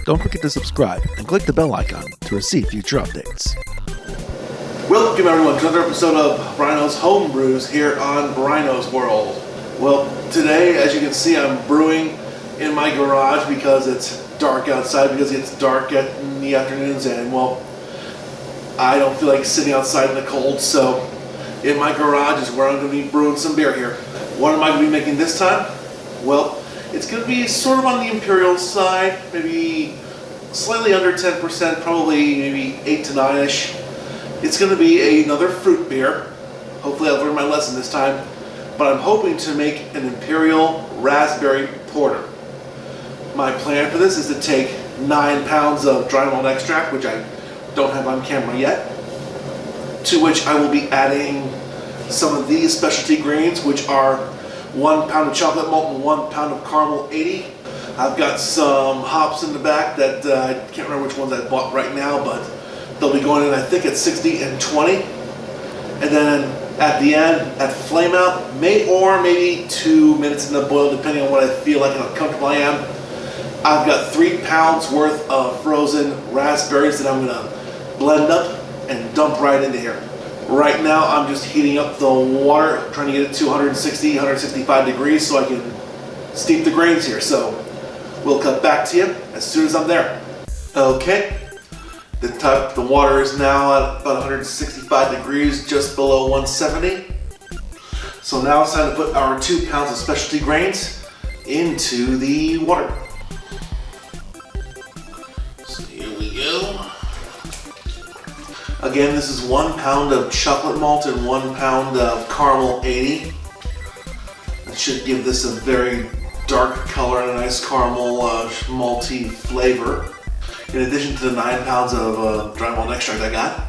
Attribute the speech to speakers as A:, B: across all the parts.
A: Don't forget to subscribe and click the bell icon to receive future updates.
B: Welcome everyone to another episode of Bryno's Homebrews here on Bryno's World. Well, today, as you can see, I'm brewing in my garage because it's dark outside, because it gets dark in the afternoons, and well, I don't feel like sitting outside in the cold, so in my garage is where I'm going to be brewing some beer here. What am I going to be making this time? Well, it's going to be sort of on the Imperial side, maybe slightly under 10%, probably maybe 8 to 9-ish. It's going to be another fruit beer. Hopefully I'll learn my lesson this time. But I'm hoping to make an Imperial Raspberry Porter. My plan for this is to take 9 pounds of dry malt extract, which I don't have on camera yet, to which I will be adding some of these specialty grains, which are 1 pound of chocolate malt and 1 pound of caramel 80. I've got some hops in the back that I can't remember which ones I bought right now, but they'll be going in, I think, at 60 and 20. And then at the end, at flame out, maybe 2 minutes in the boil, depending on what I feel like and how comfortable I am. I've got 3 pounds worth of frozen raspberries that I'm going to blend up and dump right into here. Right now, I'm just heating up the water, trying to get it to 160, 165 degrees so I can steep the grains here. So we'll cut back to you as soon as I'm there. Okay. The water is now at about 165 degrees, just below 170. So now it's time to put our 2 pounds of specialty grains into the water. So here we go. Again, this is 1 pound of chocolate malt and 1 pound of caramel 80. That should give this a very dark color and a nice caramel malty flavor, in addition to the 9 pounds of dry malt extract I got.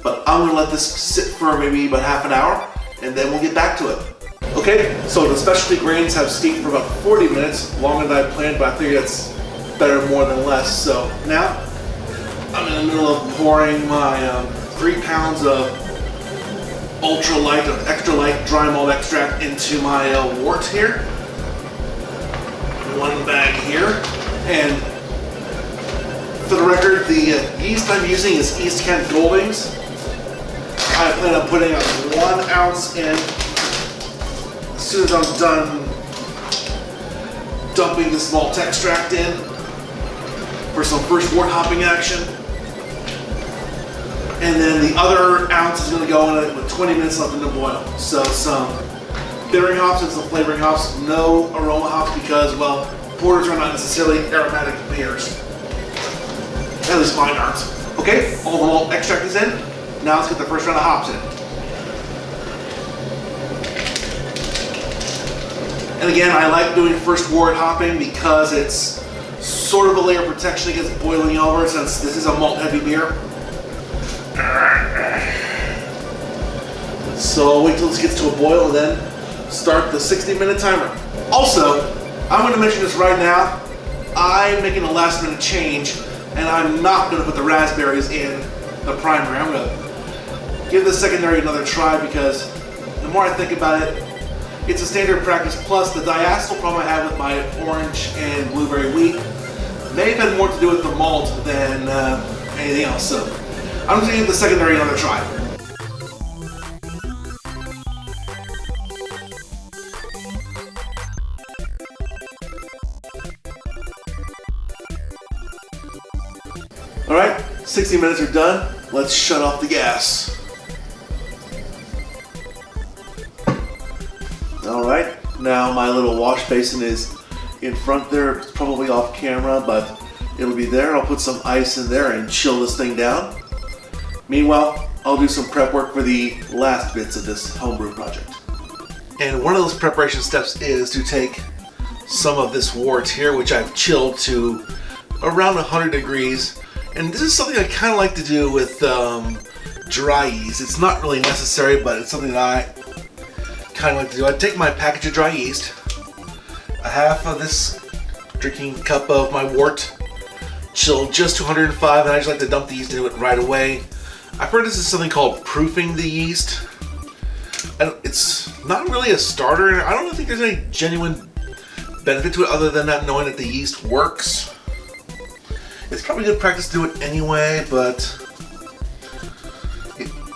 B: But I'm going to let this sit for maybe about half an hour, and then we'll get back to it. Okay, so the specialty grains have steeped for about 40 minutes, longer than I planned, but I figure that's better more than less. So now, I'm in the middle of pouring my 3 pounds of ultra light, or extra light dry malt extract into my wort here. 1 bag here, and for the record, the yeast I'm using is East Kent Goldings. I plan on putting 1 ounce in as soon as I'm done dumping this malt extract in for some first wort hopping action. And then the other ounce is going to go in it with 20 minutes left in the boil. So some bittering hops and some flavoring hops, no aroma hops because, well, porters are not necessarily aromatic beers. At least mine aren't. Okay, all the malt extract is in. Now let's get the first round of hops in. And again, I like doing first wort hopping because it's sort of a layer of protection against boiling over, since this is a malt heavy beer. So I'll wait till this gets to a boil and then start the 60-minute timer. Also, I'm going to mention this right now. I'm making a last minute change, and I'm not going to put the raspberries in the primary. I'm going to give the secondary another try because the more I think about it, it's a standard practice. Plus, the diacetyl problem I have with my orange and blueberry wheat may have had more to do with the malt than anything else. So I'm just going to give the secondary another try. Alright, 60 minutes are done. Let's shut off the gas. Alright, now my little wash basin is in front there. It's probably off camera, but it'll be there. I'll put some ice in there and chill this thing down. Meanwhile, I'll do some prep work for the last bits of this homebrew project. And one of those preparation steps is to take some of this wort here, which I've chilled to around 100 degrees. And this is something I kind of like to do with dry yeast. It's not really necessary, but it's something that I kind of like to do. I take my package of dry yeast, a half of this drinking cup of my wort, chill just to 105, and I just like to dump the yeast into it right away. I've heard this is something called proofing the yeast. And it's not really a starter. I don't think there's any genuine benefit to it other than not knowing that the yeast works. It's probably good practice to do it anyway, but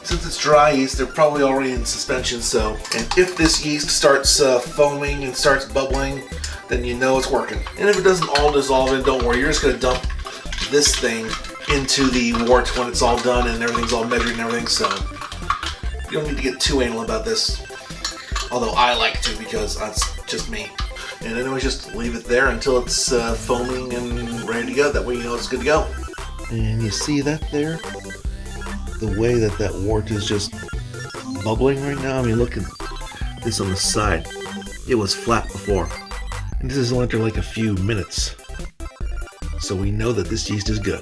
B: since it's dry yeast, they're probably already in suspension, so, and if this yeast starts foaming and starts bubbling, then you know it's working. And if it doesn't all dissolve in, don't worry, you're just gonna dump this thing into the wort when it's all done and everything's all measured and everything, so you don't need to get too anal about this. Although I like to, because that's just me. And anyway, just leave it there until it's foaming and ready to go. That way you know it's good to go.
A: And you see that there? The way that that wort is just bubbling right now. I mean, look at this on the side. It was flat before. And this is only after like a few minutes. So we know that this yeast is good.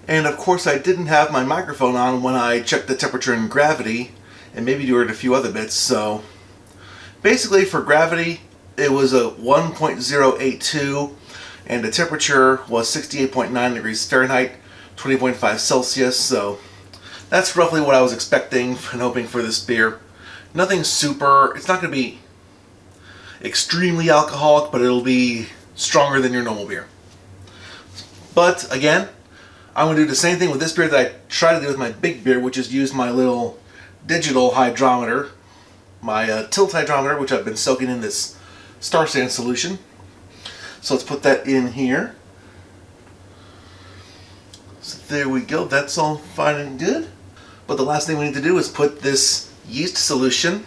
B: And of course I didn't have my microphone on when I checked the temperature and gravity, and maybe doing a few other bits, so basically for gravity it was a 1.082 and the temperature was 68.9 degrees Fahrenheit, 20.5 Celsius, so that's roughly what I was expecting and hoping for this beer. Nothing super, it's not going to be extremely alcoholic, but it'll be stronger than your normal beer. But again, I'm going to do the same thing with this beer that I try to do with my big beer, which is use my little digital hydrometer, my tilt hydrometer, which I've been soaking in this Star Sand solution. So let's put that in here. So there we go, that's all fine and good. But the last thing we need to do is put this yeast solution,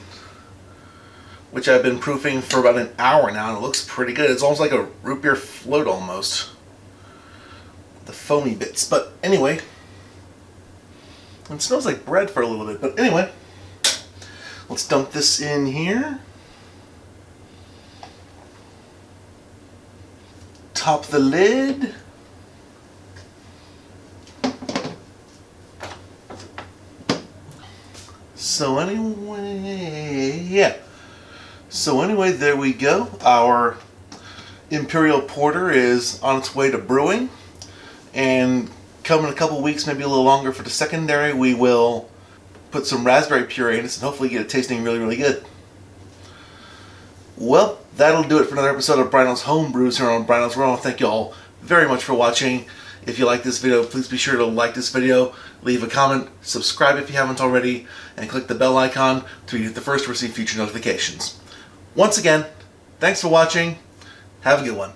B: which I've been proofing for about an hour now, and it looks pretty good. It's almost like a root beer float almost. The foamy bits, but anyway, it smells like bread for a little bit, but anyway, let's dump this in here, top the lid, so anyway, there we go. Our Imperial Porter is on its way to brewing. And come in a couple weeks, maybe a little longer for the secondary, we will put some raspberry puree in this and hopefully get it tasting really, really good. Well, that'll do it for another episode of Bryno's Homebrews here on Bryno's World. Thank you all very much for watching. If you like this video, please be sure to like this video, leave a comment, subscribe if you haven't already, and click the bell icon to be the first to receive future notifications. Once again, thanks for watching. Have a good one.